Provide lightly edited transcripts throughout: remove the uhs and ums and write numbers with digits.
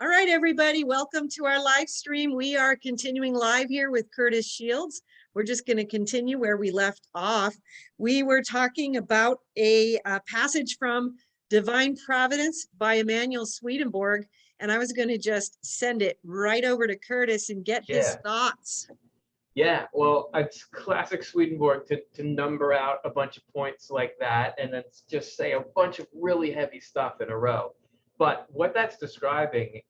All right, everybody, welcome to our live stream. We are continuing live here with Curtis Shields. We're just going to continue where we left off. We were talking about a passage from Divine Providence by Emanuel Swedenborg, and I was going to just send it right over to Curtis and get his thoughts. Yeah, well, it's classic Swedenborg to number out a bunch of points like that and then just say a bunch of really heavy stuff in a row. But what that's describing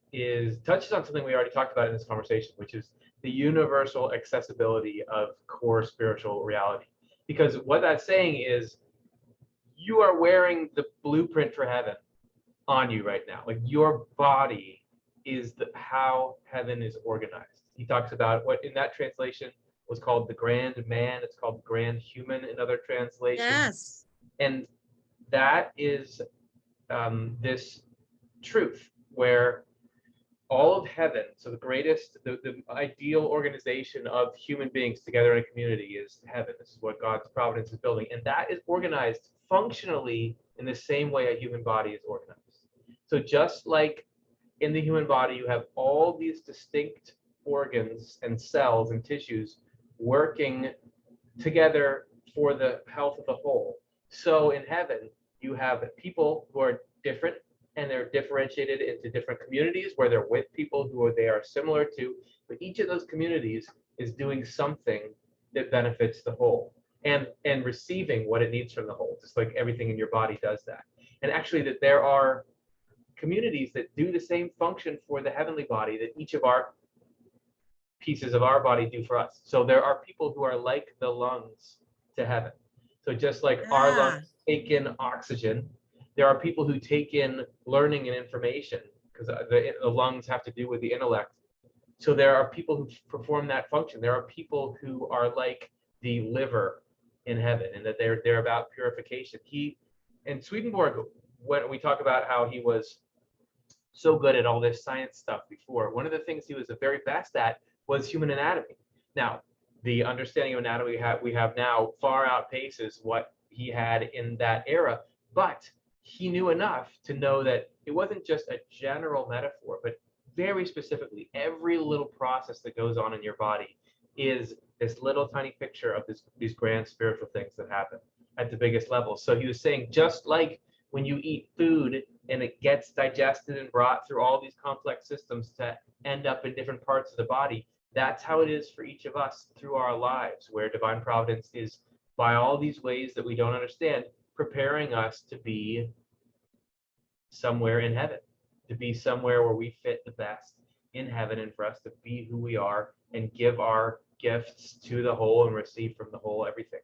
touches on something we already talked about in this conversation, which is the universal accessibility of core spiritual reality. Because what that's saying is you are wearing the blueprint for heaven on you right now. Like your body is how heaven is organized. He talks about what in that translation was called the grand man. It's called the grand human in other translations. Yes. And that is this truth where all of heaven, so the ideal organization of human beings together in a community is heaven. This is what God's providence is building. And that is organized functionally in the same way a human body is organized. So just like in the human body, you have all these distinct organs and cells and tissues working together for the health of the whole. So in heaven, you have people who are different and they're differentiated into different communities where they're with people who they are similar to, but each of those communities is doing something that benefits the whole and receiving what it needs from the whole, just like everything in your body does that. And actually that there are communities that do the same function for the heavenly body that each of our pieces of our body do for us. So there are people who are like the lungs to heaven. So just like our lungs take in oxygen, there are people who take in learning and information because the lungs have to do with the intellect. So there are people who perform that function. There are people who are like the liver in heaven and that they're about purification. And Swedenborg, when we talk about how he was so good at all this science stuff before, one of the things he was the very best at was human anatomy. Now, the understanding of anatomy we have now far outpaces what he had in that era, but he knew enough to know that it wasn't just a general metaphor, but very specifically, every little process that goes on in your body is this little tiny picture of these grand spiritual things that happen at the biggest level. So he was saying, just like when you eat food and it gets digested and brought through all these complex systems to end up in different parts of the body, that's how it is for each of us through our lives, where divine providence is, by all these ways that we don't understand, preparing us to be somewhere in heaven, to be somewhere where we fit the best in heaven, and for us to be who we are and give our gifts to the whole and receive from the whole everything.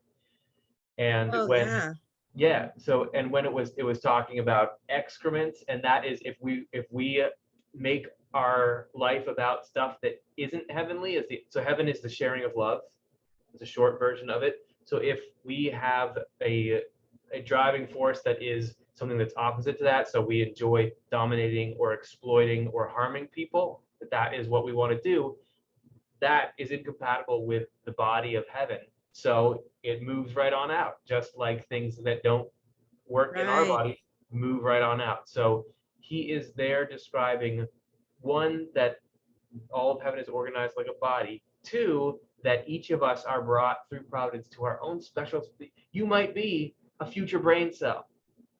And when it was talking about excrement, and that is if we make our life about stuff that isn't heavenly, so heaven is the sharing of love. It's a short version of it. So if we have a driving force that is something that's opposite to that, so we enjoy dominating or exploiting or harming people, that is what we want to do, that is incompatible with the body of heaven. So it moves right on out, just like things that don't work in our body move right on out. So he is there describing, one, that all of heaven is organized like a body. Two, that each of us are brought through providence to our own special. You might be a future brain cell.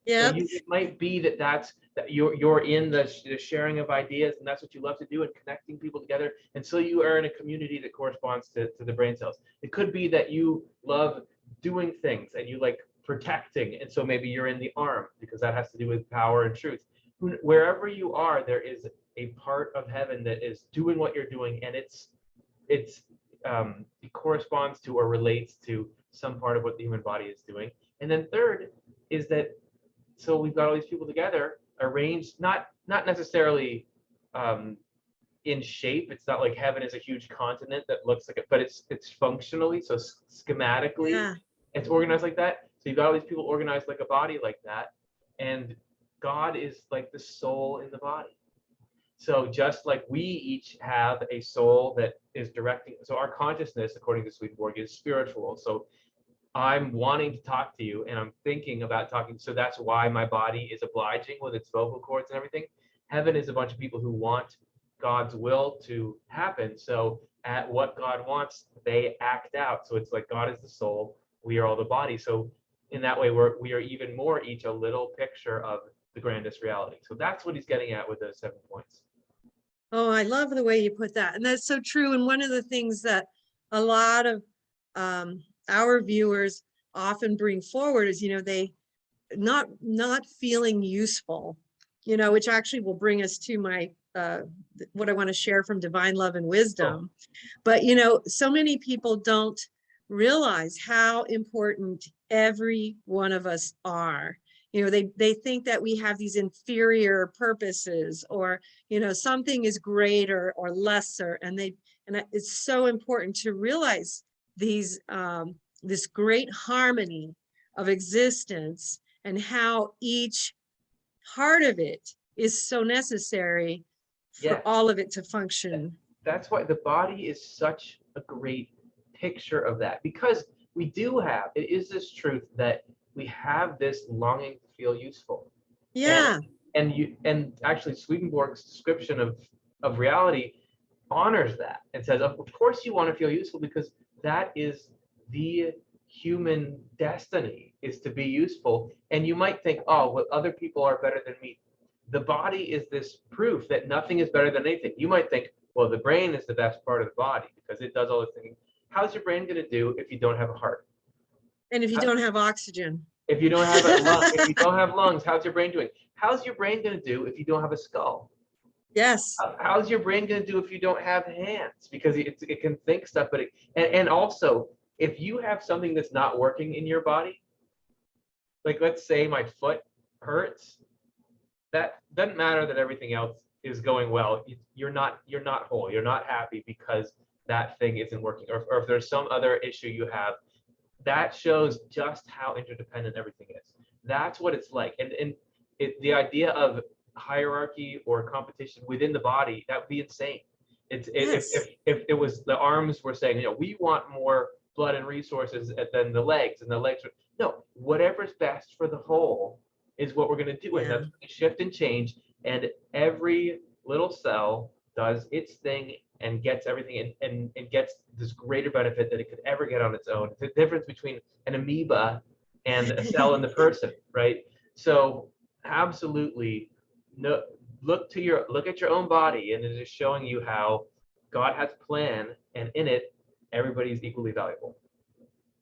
Yeah. It might be that you're in the sharing of ideas, and that's what you love to do, and connecting people together. And so you are in a community that corresponds to the brain cells. It could be that you love doing things and you like protecting, and so maybe you're in the arm because that has to do with power and truth. Wherever you are, there is a part of heaven that is doing what you're doing, and it corresponds to or relates to some part of what the human body is doing. And then third is that, so we've got all these people together, arranged, not necessarily in shape. It's not like heaven is a huge continent that looks like it, but it's functionally, so schematically, it's organized like that. So you've got all these people organized like a body like that, and God is like the soul in the body. So just like we each have a soul that is directing, so our consciousness, according to Swedenborg, is spiritual. So I'm wanting to talk to you and I'm thinking about talking. So that's why my body is obliging with its vocal cords and everything. Heaven is a bunch of people who want God's will to happen. So at what God wants, they act out. So it's like God is the soul, we are all the body. So in that way, we are even more each a little picture of the grandest reality. So that's what he's getting at with those 7 points. Oh, I love the way you put that. And that's so true. And one of the things that a lot of our viewers often bring forward is, they not feeling useful, which actually will bring us to my what I want to share from Divine Love and Wisdom. But, so many people don't realize how important every one of us are. They think that we have these inferior purposes, or, something is greater or lesser. And it's so important to realize these, this great harmony of existence, and how each part of it is so necessary for all of it to function. That's why the body is such a great picture of that, because it is this truth that we have this longing to feel useful. Yeah. And actually Swedenborg's description of reality honors that and says, of course you want to feel useful, because that is the human destiny, is to be useful. And you might think, oh, well, other people are better than me. The body is this proof that nothing is better than anything. You might think, well, the brain is the best part of the body because it does all the things. How's your brain going to do if you don't have a heart? And if you don't have oxygen? If you don't have if you don't have lungs, how's your brain doing? How's your brain going to do if you don't have a skull? Yes. How's your brain going to do if you don't have hands? Because it can think stuff, but and also, if you have something that's not working in your body, like let's say my foot hurts, that doesn't matter that everything else is going well. You're not whole. You're not happy because that thing isn't working, or if there's some other issue you have. That shows just how interdependent everything is. That's what it's like. And the idea of hierarchy or competition within the body, that would be insane. Yes. If it was the arms were saying, we want more blood and resources than the legs, and the legs are, no, whatever's best for the whole is what we're going to do. And that's shift and change. And every little cell does its thing and gets everything, and gets this greater benefit that it could ever get on its own. The difference between an amoeba and a cell in the person, right? So absolutely, no, look at your own body, and it is showing you how God has a plan, and in it, everybody's equally valuable.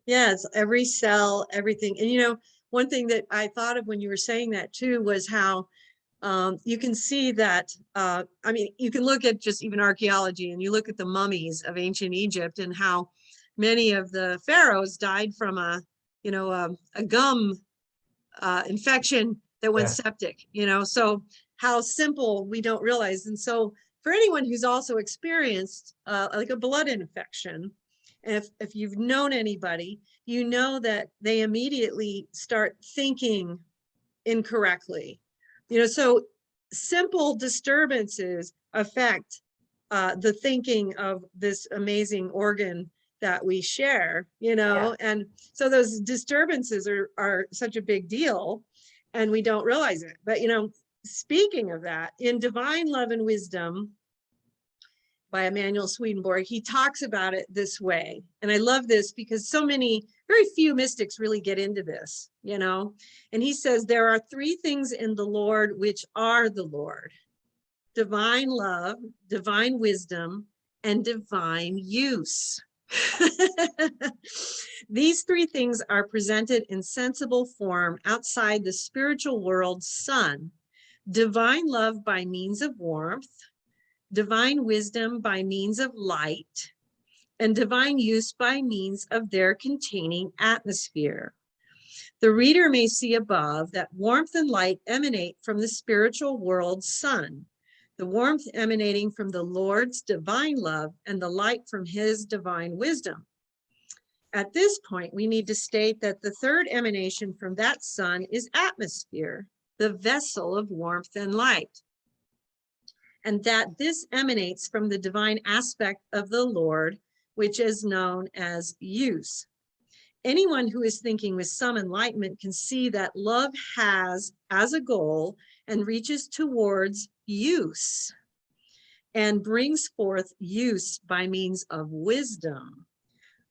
Yes, every cell, everything. And one thing that I thought of when you were saying that too was how you can see that, you can look at just even archaeology, and you look at the mummies of ancient Egypt, and how many of the pharaohs died from a gum infection that went septic, so how simple we don't realize. And so for anyone who's also experienced like a blood infection, if you've known anybody, that they immediately start thinking incorrectly. So simple disturbances affect the thinking of this amazing organ that we share, and so those disturbances are such a big deal, and we don't realize it. But, speaking of that, in Divine Love and Wisdom by Emanuel Swedenborg, he talks about it this way. And I love this because very few mystics really get into this, and he says, there are 3 things in the Lord which are the Lord: divine love, divine wisdom, and divine use. These 3 things are presented in sensible form outside the spiritual world's sun: divine love by means of warmth, divine wisdom by means of light, and divine use by means of their containing atmosphere. The reader may see above that warmth and light emanate from the spiritual world's sun, the warmth emanating from the Lord's divine love, and the light from his divine wisdom. At this point, we need to state that the third emanation from that sun is atmosphere, the vessel of warmth and light, and that this emanates from the divine aspect of the Lord, which is known as use. Anyone who is thinking with some enlightenment can see that love has as a goal and reaches towards use and brings forth use by means of wisdom.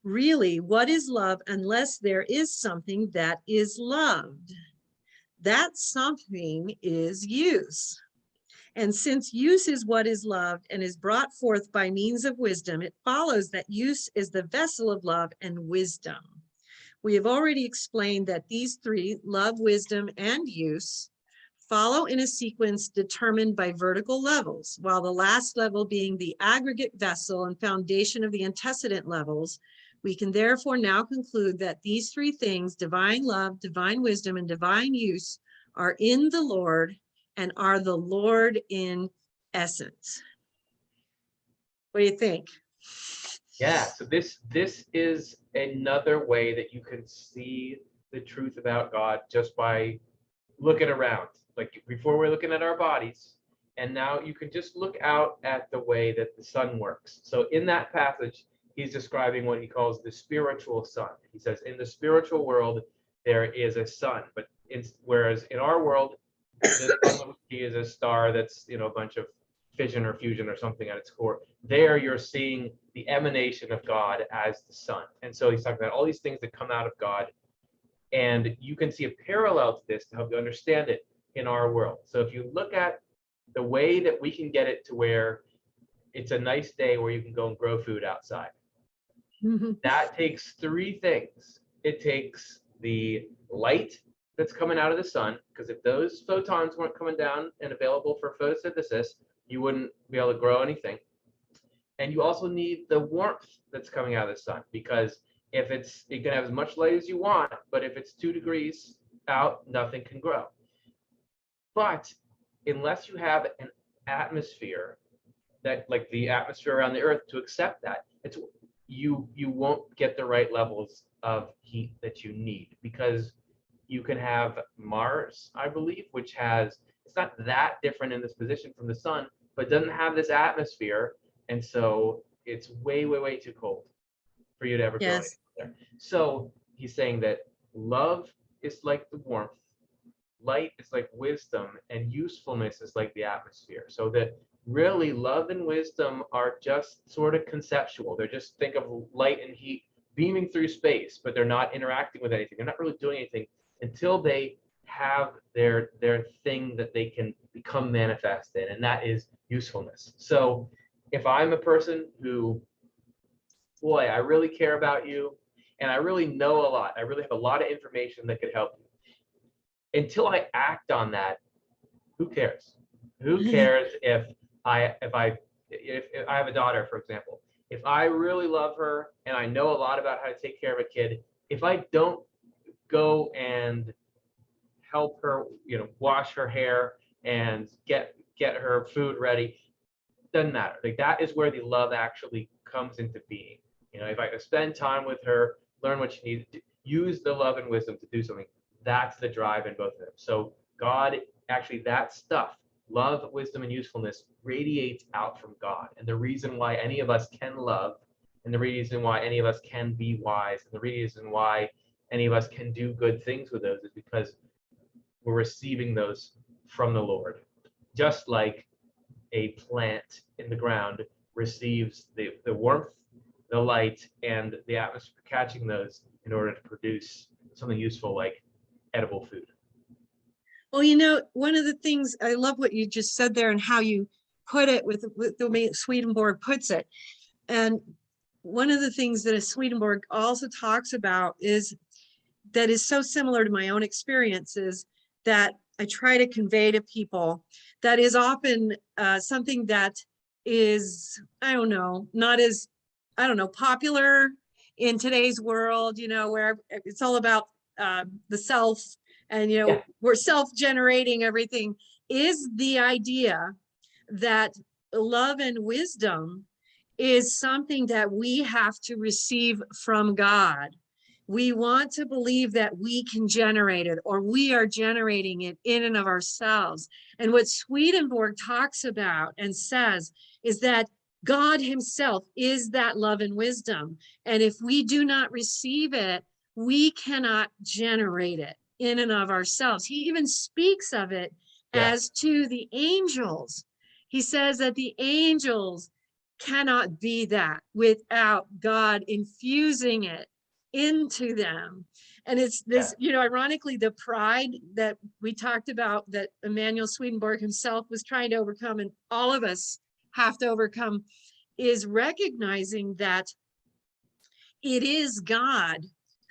Really, what is love unless there is something that is loved? That something is use. And since use is what is loved and is brought forth by means of wisdom, it follows that use is the vessel of love and wisdom. We have already explained that these three, love, wisdom, and use, follow in a sequence determined by vertical levels, while the last level being the aggregate vessel and foundation of the antecedent levels. We can therefore now conclude that these three things, divine love, divine wisdom, and divine use, are in the Lord and are the Lord in essence. What do you think? Yeah, so this is another way that you can see the truth about God just by looking around. Like before we're looking at our bodies, and now you can just look out at the way that the sun works. So in that passage, he's describing what he calls the spiritual sun. He says in the spiritual world there is a sun, but whereas in our world the sun is a star that's, you know, a bunch of fission or fusion or something at its core. There you're seeing the emanation of God as the sun. And so he's talking about all these things that come out of God. And you can see a parallel to this to help you understand it in our world. So if you look at the way that we can get it to where it's a nice day where you can go and grow food outside, that takes three things. It takes the light that's coming out of the sun, because if those photons weren't coming down and available for photosynthesis, you wouldn't be able to grow anything. And you also need the warmth that's coming out of the sun, because if you can have as much light as you want, but if it's 2 degrees out, nothing can grow. But unless you have an atmosphere that, like the atmosphere around the earth, to accept that, you won't get the right levels of heat that you need, because you can have Mars, I believe, which has, it's not that different in this position from the sun, but doesn't have this atmosphere, and so it's way, way, way too cold for you to ever grow anything there. So he's saying that love is like the warmth, light is like wisdom, and usefulness is like the atmosphere. So that really love and wisdom are just sort of conceptual. They're just, think of light and heat beaming through space, but they're not interacting with anything. They're not really doing anything until they have their thing that they can become manifest in, and that is usefulness. So if I'm a person who, boy, I really care about you, and I really know a lot, I really have a lot of information that could help you, until I act on that, who cares? Who cares if I have a daughter, for example? If I really love her and I know a lot about how to take care of a kid, if I don't go and help her, you know, wash her hair and get her food ready, doesn't matter. Like, that is where the love actually comes into being. You know, if I spend time with her, learn what she needs, use the love and wisdom to do something, that's the drive in both of them. So God, actually, that stuff, love, wisdom, and usefulness, radiates out from God. And the reason why any of us can love, and the reason why any of us can be wise, and the reason why any of us can do good things with those, is because we're receiving those from the Lord. Just like a plant in the ground receives the warmth, the light, and the atmosphere, catching those in order to produce something useful like edible food. Well, you know, one of the things, I love what you just said there and how you put it with the way Swedenborg puts it. And one of the things that Swedenborg also talks about is that is so similar to my own experiences that I try to convey to people, that is often something that is, not as, popular in today's world, you know, where it's all about the self, and, you know, we're self-generating everything, is the idea that love and wisdom is something that we have to receive from God. We want to believe that we can generate it, or we are generating it in and of ourselves. And what Swedenborg talks about and says is that God himself is that love and wisdom. And if we do not receive it, we cannot generate it in and of ourselves. He even speaks of it Yeah. As to the angels, he says that the angels cannot be that without God infusing it into them. And it's this, ironically, the pride that we talked about that Emanuel Swedenborg himself was trying to overcome, and all of us have to overcome, is recognizing that it is God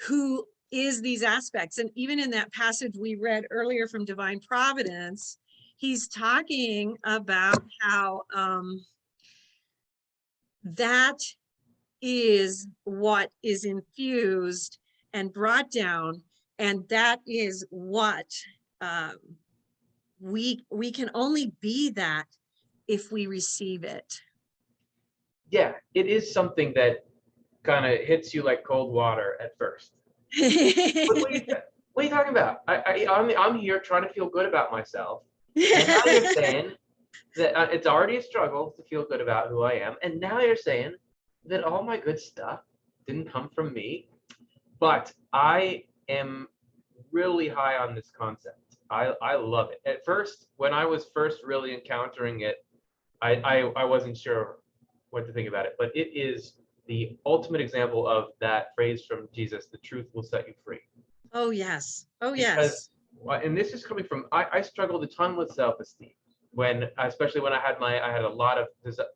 who is these aspects. And even in that passage we read earlier from Divine Providence, he's talking about how that is what is infused and brought down, and that is what we can only be that if we receive it. Yeah, it is something that kind of hits you like cold water at first. What are you talking about? I'm here trying to feel good about myself, and now you're saying that it's already a struggle to feel good about who I am, and now you're saying that all my good stuff didn't come from me. But I am really high on this concept. I love it. At first, when I was first really encountering it, I wasn't sure what to think about it, but it is the ultimate example of that phrase from Jesus, the truth will set you free. Oh, yes. Oh, Because, yes. and this is coming from, I struggled a ton with self-esteem when, especially when I had a lot of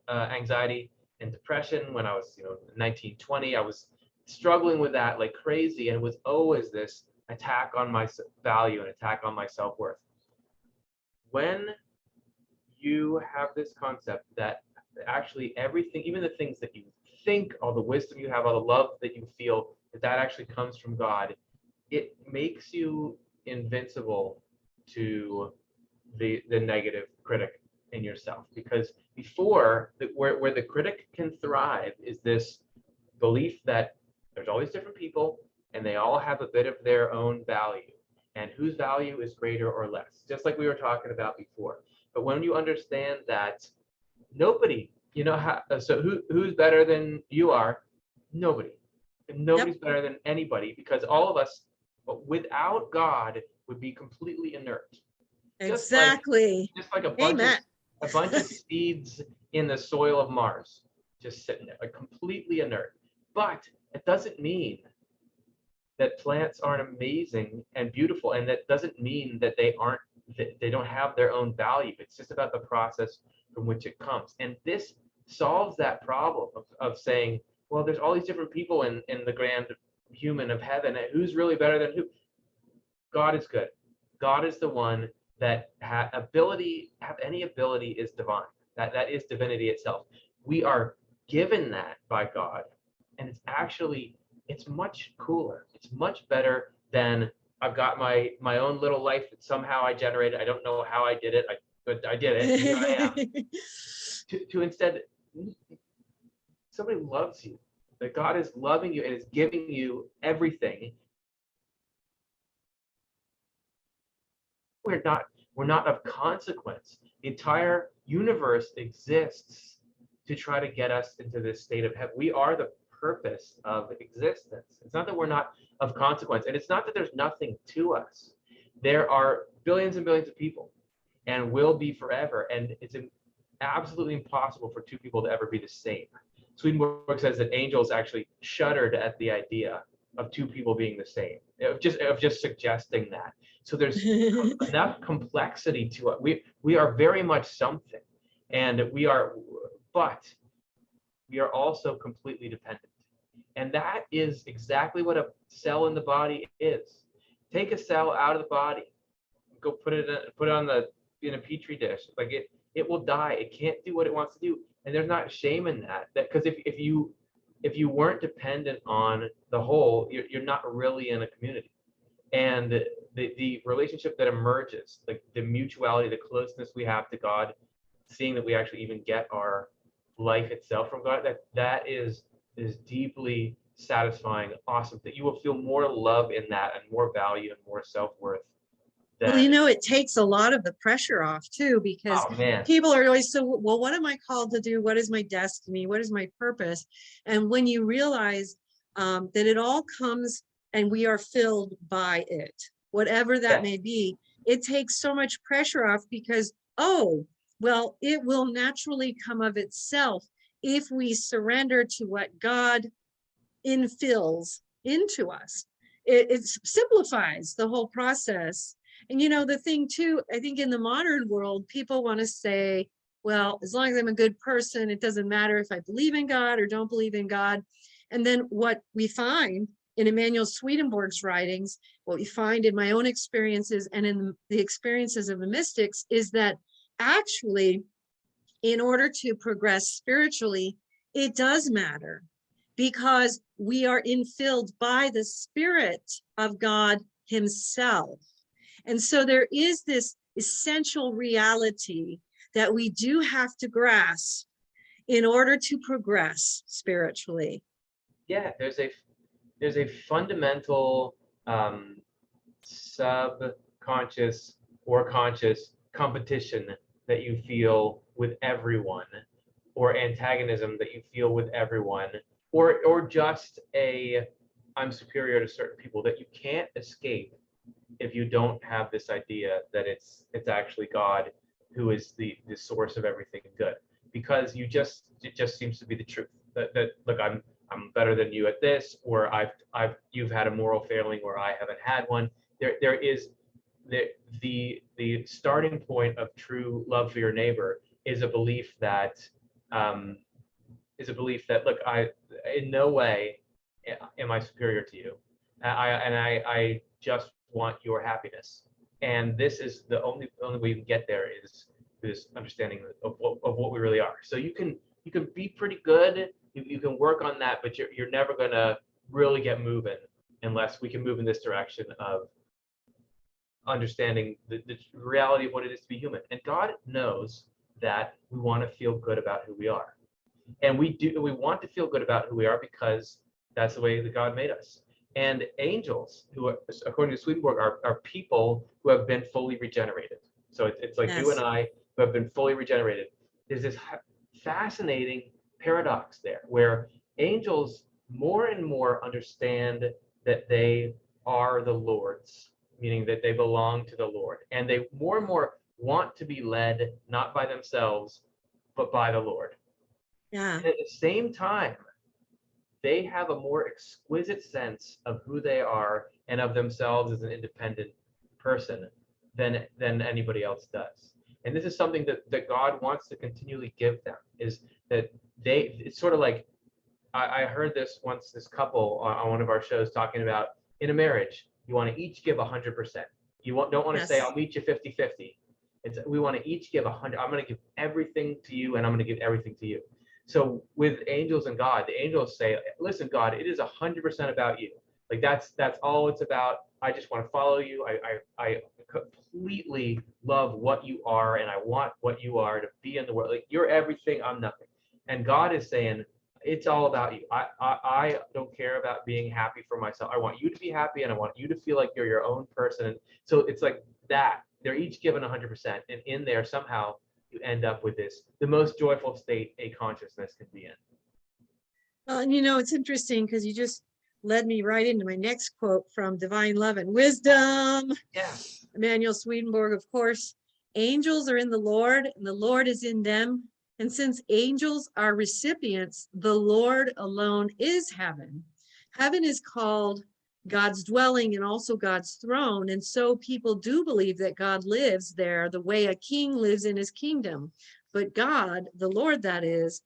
anxiety and depression when I was, 19, 20. I was struggling with that like crazy, and it was always this attack on my value and attack on my self-worth. When you have this concept that actually everything, even the things that you think, all the wisdom you have, all the love that you feel, that actually comes from God, it makes you invincible to the negative critic in yourself. Because before, where the critic can thrive is this belief that there's all these different people and they all have a bit of their own value, and whose value is greater or less, just like we were talking about before. But when you understand that nobody, so who's better than you are? Nobody. Nobody's better than anybody, because all of us, without God, would be completely inert. Exactly. Just like a Amen. bunch of seeds in the soil of Mars, just sitting there, like completely inert. But it doesn't mean that plants aren't amazing and beautiful, and that doesn't mean that they don't have their own value. It's just about the process from which it comes. And this solves that problem of saying, well, there's all these different people in the grand human of heaven. Who's really better than who? God is good. God is the one that have any ability is divine. That is divinity itself. We are given that by God, and it's much cooler. It's much better than I've got my own little life that somehow I generated. I don't know how I did it, but I did it. Here I am. To instead, somebody loves you. That God is loving you and is giving you everything. We're not of consequence. The entire universe exists to try to get us into this state of heaven. We are the purpose of existence. It's not that we're not of consequence, and it's not that there's nothing to us. There are billions and billions of people, and will be forever, and it's absolutely impossible for two people to ever be the same. Swedenborg says that angels actually shuddered at the idea of two people being the same, of just suggesting that. So there's enough complexity to it. We are very much something, and but we are also completely dependent. And that is exactly what a cell in the body is. Take a cell out of the body, go put it in a petri dish. Like it will die. It can't do what it wants to do. And there's not shame in that. Because if you weren't dependent on the whole, you're not really in a community. And the relationship that emerges, like the mutuality, the closeness we have to God, seeing that we actually even get our life itself from God, that is deeply satisfying, awesome, that you will feel more love in that and more value and more self-worth. Well, it takes a lot of the pressure off too, because people are always so, well, what am I called to do? What is my destiny? What is my purpose? And when you realize that it all comes and we are filled by it, whatever that may be, it takes so much pressure off because, oh, well, it will naturally come of itself if we surrender to what God infills into us. It simplifies the whole process. And the thing too, I think in the modern world, people want to say, well, as long as I'm a good person, it doesn't matter if I believe in God or don't believe in God. And then what we find in Emanuel Swedenborg's writings, what we find in my own experiences and in the experiences of the mystics is that actually, in order to progress spiritually, it does matter because we are infilled by the Spirit of God himself. And so there is this essential reality that we do have to grasp in order to progress spiritually. Yeah, there's a fundamental subconscious or conscious competition that you feel with everyone, or antagonism that you feel with everyone, or just I'm superior to certain people that you can't escape if you don't have this idea that it's actually God who is the source of everything good, because it just seems to be the truth that look, I'm better than you at this, or you've had a moral failing or I haven't had one. There is the starting point of true love for your neighbor is a belief that look, I in no way am I superior to you. I just want your happiness. And this is the only way you can get there is this understanding of what we really are. So you can be pretty good, you can work on that, but you're never gonna really get moving unless we can move in this direction of understanding the reality of what it is to be human. And God knows that we want to feel good about who we are. And we want to feel good about who we are because that's the way that God made us. And angels, who are, according to Swedenborg, are people who have been fully regenerated. So it's like you and I who have been fully regenerated. There's this fascinating paradox there where angels more and more understand that they are the Lord's, meaning that they belong to the Lord. And they more and more want to be led not by themselves, but by the Lord. Yeah. And at the same time, they have a more exquisite sense of who they are and of themselves as an independent person than anybody else does. And this is something that God wants to continually give them, is that it's sort of like, I heard this once, this couple on one of our shows talking about, in a marriage, you want to each give 100%. You don't want to say, I'll meet you 50-50. We want to each give 100. I'm going to give everything to you and I'm going to give everything to you. So with angels and God, the angels say, listen, God, it is 100% about you. Like that's all it's about. I just want to follow you. I completely love what you are, and I want what you are to be in the world. Like you're everything, I'm nothing. And God is saying, it's all about you. I don't care about being happy for myself. I want you to be happy, and I want you to feel like you're your own person. So it's like that. They're each given 100%, and in there somehow you end up with the most joyful state a consciousness can be in. Well, and it's interesting because you just led me right into my next quote from Divine Love and Wisdom. Yeah. Emanuel Swedenborg, of course. Angels are in the Lord, and the Lord is in them. And since angels are recipients, the Lord alone is heaven. Heaven is called God's dwelling and also God's throne. And so people do believe that God lives there the way a king lives in his kingdom. But God, the Lord that is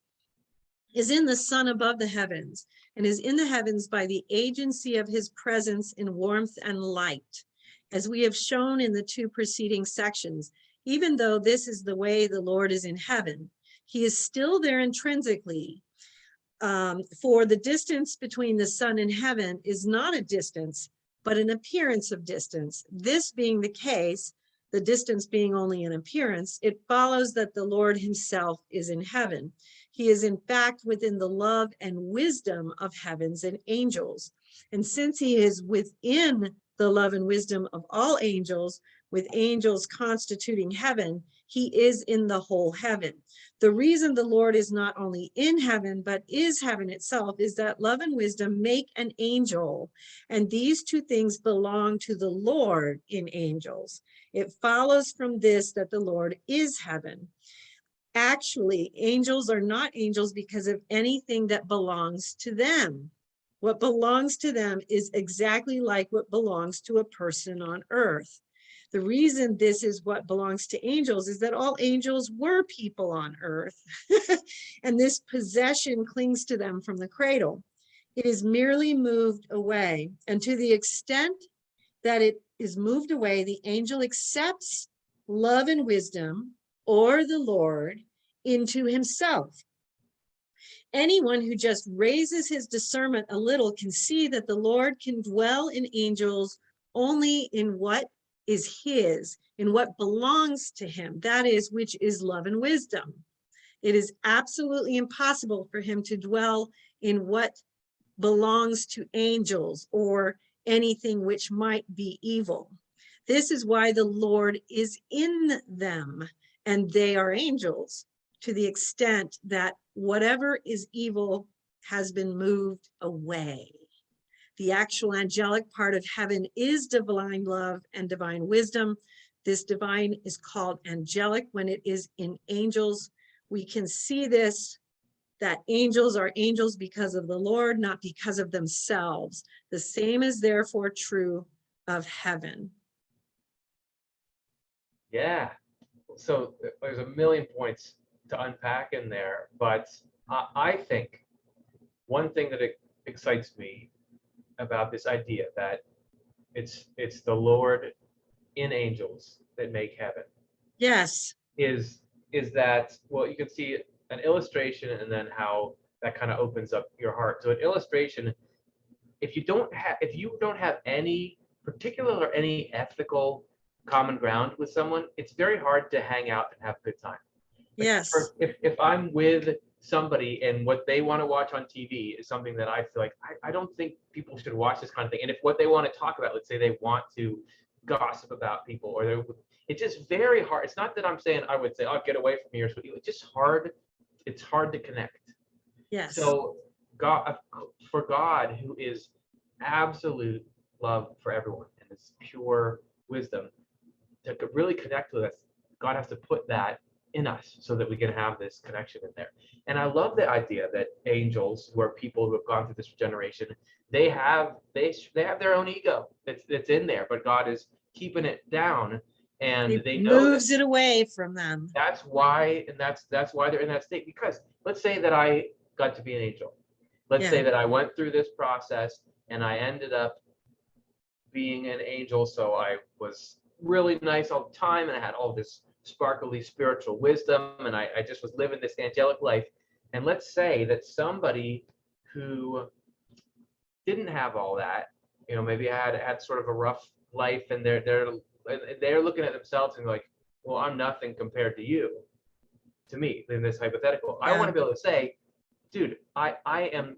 in the sun above the heavens and is in the heavens by the agency of his presence in warmth and light, as we have shown in the two preceding sections. Even though this is the way the Lord is in heaven, he is still there intrinsically. For the distance between the sun and heaven is not a distance, but an appearance of distance. This being the case, the distance being only an appearance, it follows that the Lord himself is in heaven. He is in fact within the love and wisdom of heavens and angels. And since he is within the love and wisdom of all angels, with angels constituting heaven, he is in the whole heaven. The reason the Lord is not only in heaven, but is heaven itself, is that love and wisdom make an angel, and these two things belong to the Lord in angels. It follows from this that the Lord is heaven. Actually, angels are not angels because of anything that belongs to them. What belongs to them is exactly like what belongs to a person on earth. The reason this is what belongs to angels is that all angels were people on earth, and this possession clings to them from the cradle. It is merely moved away, and to the extent that it is moved away, the angel accepts love and wisdom, or the Lord, into himself. Anyone who just raises his discernment a little can see that the Lord can dwell in angels only in what is his, in what belongs to him, that is, which is love and wisdom. It is absolutely impossible for him to dwell in what belongs to angels or anything which might be evil. This is why the Lord is in them, and they are angels, to the extent that whatever is evil has been moved away. The actual angelic part of heaven is divine love and divine wisdom. This divine is called angelic when it is in angels. We can see this, that angels are angels because of the Lord, not because of themselves. The same is therefore true of heaven. Yeah. So there's a million points to unpack in there, but I think one thing that excites me about this idea that it's the Lord in angels that make heaven Yes. is that, well, you can see an illustration and then how that kind of opens up your heart. So an illustration, if you don't have any particular or any ethical common ground with someone, it's very hard to hang out and have a good time. Like, Yes. if I'm with somebody and what they want to watch on TV is something that I feel like I don't think people should watch this kind of thing. And if what they want to talk about, let's say they want to gossip about people, or it's just very hard. It's not that I'm saying I would say, "Oh, get away from me," or something. It's just hard. It's hard to connect. Yes. So for God, who is absolute love for everyone and this pure wisdom, to really connect with us, God has to put that in us so that we can have this connection in there. And I love the idea that angels, who are people who have gone through this regeneration, they have their own ego that's in there, but God is keeping it down, and It they know that moves it away from them. that's why, and that's why they're in that state. Because let's say that I got to be an angel. Let's say that I went through this process and I ended up being an angel, so I was really nice all the time, and I had all this sparkly spiritual wisdom, and I just was living this angelic life. And let's say that somebody who didn't have all that, maybe had sort of a rough life, and they're looking at themselves and like, well, I'm nothing compared to you, to me, in this hypothetical. I want to be able to say, dude, I am,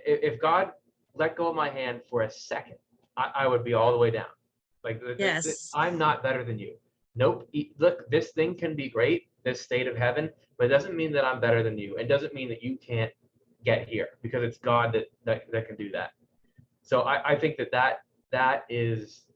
if God let go of my hand for a second, I would be all the way down. Like, I'm not better than you. Nope. Look, this thing can be great, this state of heaven, but it doesn't mean that I'm better than you. It doesn't mean that you can't get here, because it's God that can do that. So I think that is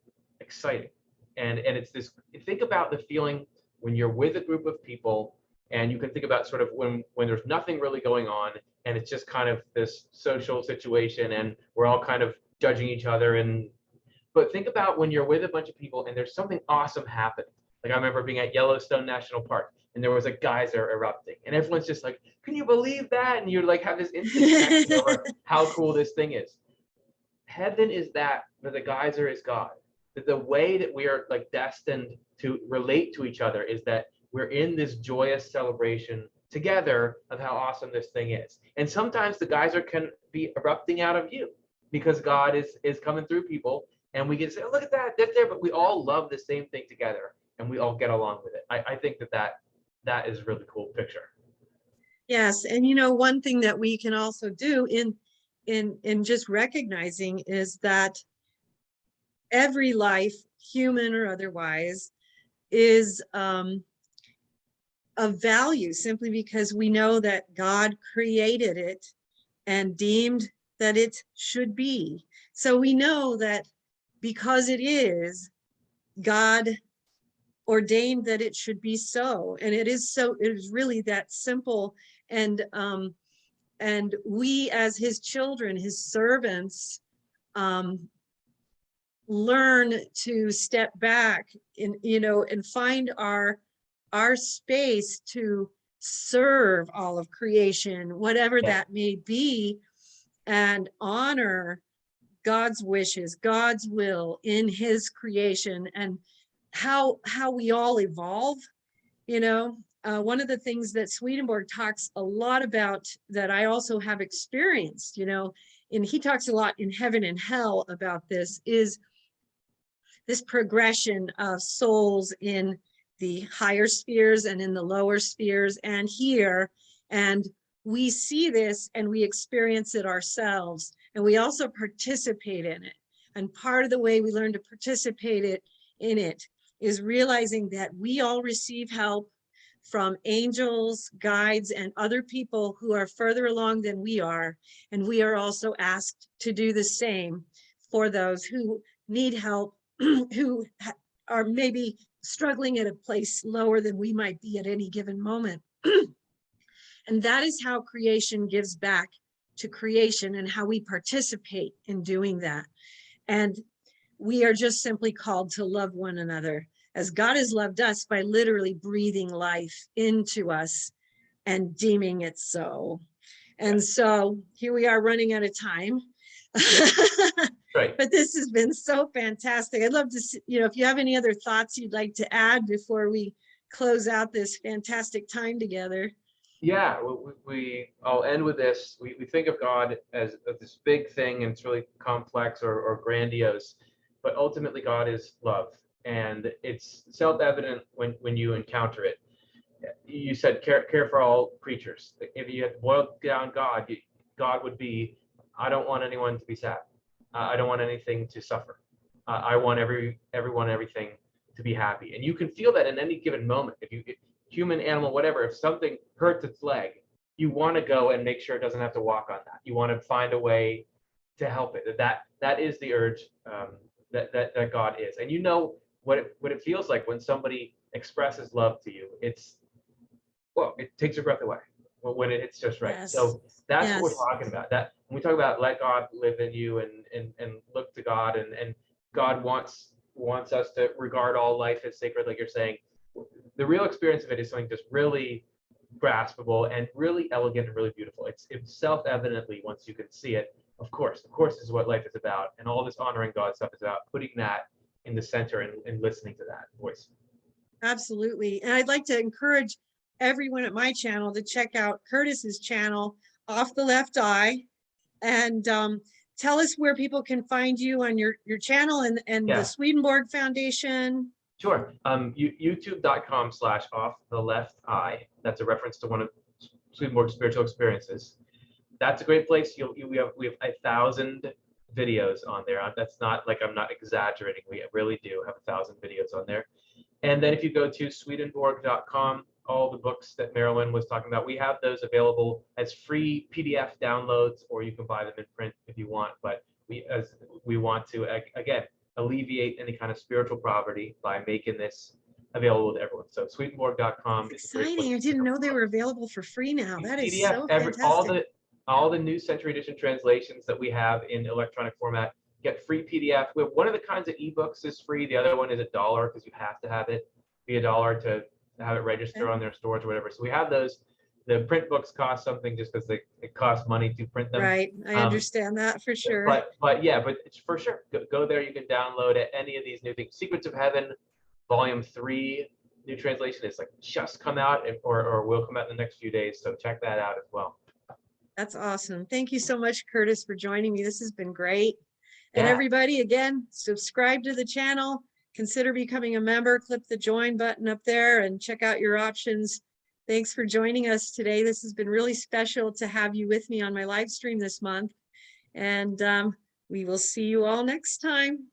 exciting. And it's this, think about the feeling when you're with a group of people, and you can think about sort of when there's nothing really going on, and it's just kind of this social situation, and we're all kind of judging each other. But think about when you're with a bunch of people and there's something awesome happening. Like, I remember being at Yellowstone National Park, and there was a geyser erupting, and everyone's just like, can you believe that? And you like have this instant connection over how cool this thing is. Heaven is that, but the geyser is God. That the way that we are like destined to relate to each other is that we're in this joyous celebration together of how awesome this thing is. And sometimes the geyser can be erupting out of you because God is coming through people, and we can say, oh, look at that, that's there, but we all love the same thing together, and we all get along with it. I think that is a really cool picture. Yes, and one thing that we can also do in just recognizing is that every life, human or otherwise, is of value simply because we know that God created it and deemed that it should be. So we know that because it is, God ordained that it should be so. And it is so, it is really that simple. And we as his children, his servants, learn to step back in, and find our space to serve all of creation, whatever that may be, and honor God's wishes, God's will in his creation, and how we all evolve. One of the things that Swedenborg talks a lot about, that I also have experienced, and he talks a lot in Heaven and Hell about this, is this progression of souls in the higher spheres and in the lower spheres and here. And we see this and we experience it ourselves, and we also participate in it. And part of the way we learn to participate in it is realizing that we all receive help from angels, guides, and other people who are further along than we are. And we are also asked to do the same for those who need help, who are maybe struggling at a place lower than we might be at any given moment. And that is how creation gives back to creation, and how we participate in doing that. And we are just simply called to love one another as God has loved us, by literally breathing life into us and deeming it so. And so here we are running out of time. Right. But this has been so fantastic. I'd love to see, if you have any other thoughts you'd like to add before we close out this fantastic time together. Yeah, I'll end with this. We think of God as this big thing, and it's really complex or grandiose, but ultimately God is love, and it's self-evident when you encounter it. You said care for all creatures. If you had to boil down God, God would be, I don't want anyone to be sad. I don't want anything to suffer. I want everyone, everything to be happy. And you can feel that in any given moment. If you, human, animal, whatever, if something hurts its leg, you want to go and make sure it doesn't have to walk on that. You want to find a way to help it. That is the urge that God is. And you know what it feels like when somebody expresses love to you. It takes your breath away when it's just right. Yes. So that's what we're Yes. talking about. That when we talk about let God live in you and look to God, and God wants us to regard all life as sacred, like you're saying. The real experience of it is something just really graspable and really elegant and really beautiful. It's self-evidently, once you can see it, of course, this is what life is about, and all this honoring God stuff is about putting that in the center and listening to that voice. Absolutely. And I'd like to encourage everyone at my channel to check out Curtis's channel, Off the Left Eye, and tell us where people can find you on your channel and the Swedenborg Foundation. Sure. YouTube.com/offtheLeftEye. That's a reference to one of Swedenborg's spiritual experiences. That's a great place. We have 1,000 videos on there. That's not like, I'm not exaggerating. We really do have 1,000 videos on there. And then if you go to Swedenborg.com, all the books that Marilynn was talking about, we have those available as free PDF downloads, or you can buy them in print if you want. But we want to, again, alleviate any kind of spiritual poverty by making this available to everyone. So Swedenborg.com is exciting. I didn't know they were available for free now. That is PDF, so fantastic. All the New Century Edition translations that we have in electronic format get free PDF. One of the kinds of ebooks is free. The other one is $1 because you have to have it be $1 to have it register on their stores or whatever. So we have those. The print books cost something just because it costs money to print them. Right, I understand that for sure. But it's for sure. Go there. You can download any of these new things. Secrets of Heaven, Volume 3, new translation is like just come out, or will come out in the next few days. So check that out as well. That's awesome. Thank you so much, Curtis, for joining me. This has been great. And everybody, again, subscribe to the channel. Consider becoming a member. Click the join button up there and check out your options. Thanks for joining us today. This has been really special to have you with me on my live stream this month. And we will see you all next time.